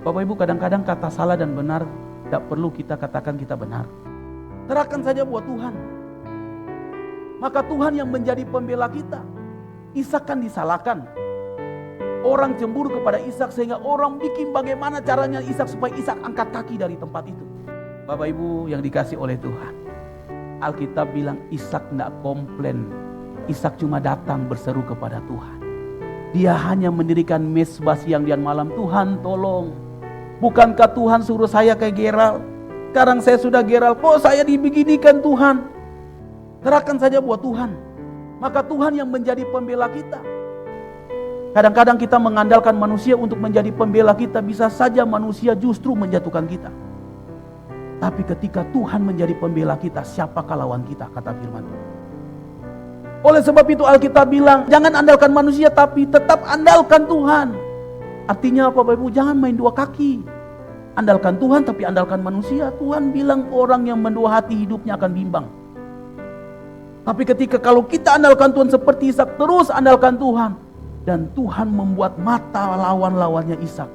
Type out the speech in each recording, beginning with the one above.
Bapak Ibu, kadang-kadang kata salah dan benar tidak perlu kita katakan kita benar. Serahkan saja buat Tuhan. Maka Tuhan yang menjadi pembela kita. Ishak kan disalahkan. Orang cemburu kepada Ishak sehingga orang bikin bagaimana caranya Ishak supaya Ishak angkat kaki dari tempat itu. Bapak Ibu yang dikasih oleh Tuhan, Alkitab bilang Ishak tidak komplain. Ishak cuma datang berseru kepada Tuhan. Dia hanya mendirikan mezbah siang dan malam. Tuhan tolong. Bukankah Tuhan suruh saya kayak Geral? Sekarang saya sudah Geral. Kok saya dibeginikan Tuhan? Serahkan saja buat Tuhan. Maka Tuhan yang menjadi pembela kita. Kadang-kadang kita mengandalkan manusia untuk menjadi pembela kita. Bisa saja manusia justru menjatuhkan kita. Tapi ketika Tuhan menjadi pembela kita, siapakah lawan kita? Kata firman Tuhan. Oleh sebab itu Alkitab bilang, jangan andalkan manusia tapi tetap andalkan Tuhan. Artinya apa Bapak Ibu? Jangan main dua kaki. Andalkan Tuhan tapi andalkan manusia. Tuhan bilang orang yang mendua hati hidupnya akan bimbang. Tapi ketika kalau kita andalkan Tuhan seperti Ishak, terus andalkan Tuhan. Dan Tuhan membuat mata lawan-lawannya Ishak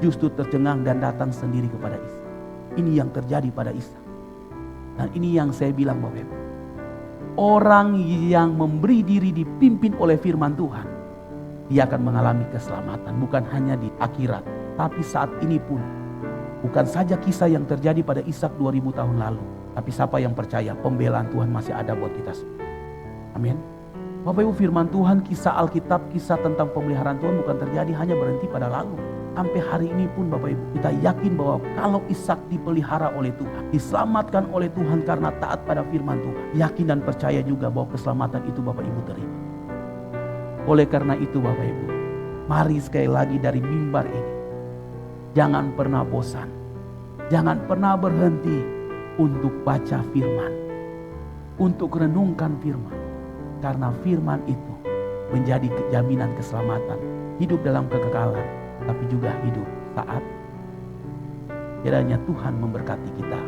justru tercengang dan datang sendiri kepada Ishak. Ini yang terjadi pada Ishak. Dan ini yang saya bilang Bapak Ibu. Orang yang memberi diri dipimpin oleh firman Tuhan, dia akan mengalami keselamatan. Bukan hanya di akhirat, tapi saat ini pun. Bukan saja kisah yang terjadi pada Ishak 2000 tahun lalu. Tapi siapa yang percaya pembelaan Tuhan masih ada buat kita semua. Amin. Bapak Ibu, firman Tuhan, kisah Alkitab, kisah tentang pemeliharaan Tuhan bukan terjadi hanya berhenti pada lalu. Sampai hari ini pun Bapak Ibu, kita yakin bahwa kalau Ishak dipelihara oleh Tuhan, diselamatkan oleh Tuhan karena taat pada firman Tuhan, yakin dan percaya juga bahwa keselamatan itu Bapak Ibu terima. Oleh karena itu Bapak Ibu, mari sekali lagi dari mimbar ini, jangan pernah bosan, jangan pernah berhenti untuk baca firman, untuk renungkan firman. Karena firman itu menjadi jaminan keselamatan, hidup dalam kekekalan, tapi juga hidup taat. Kiranya Tuhan memberkati kita.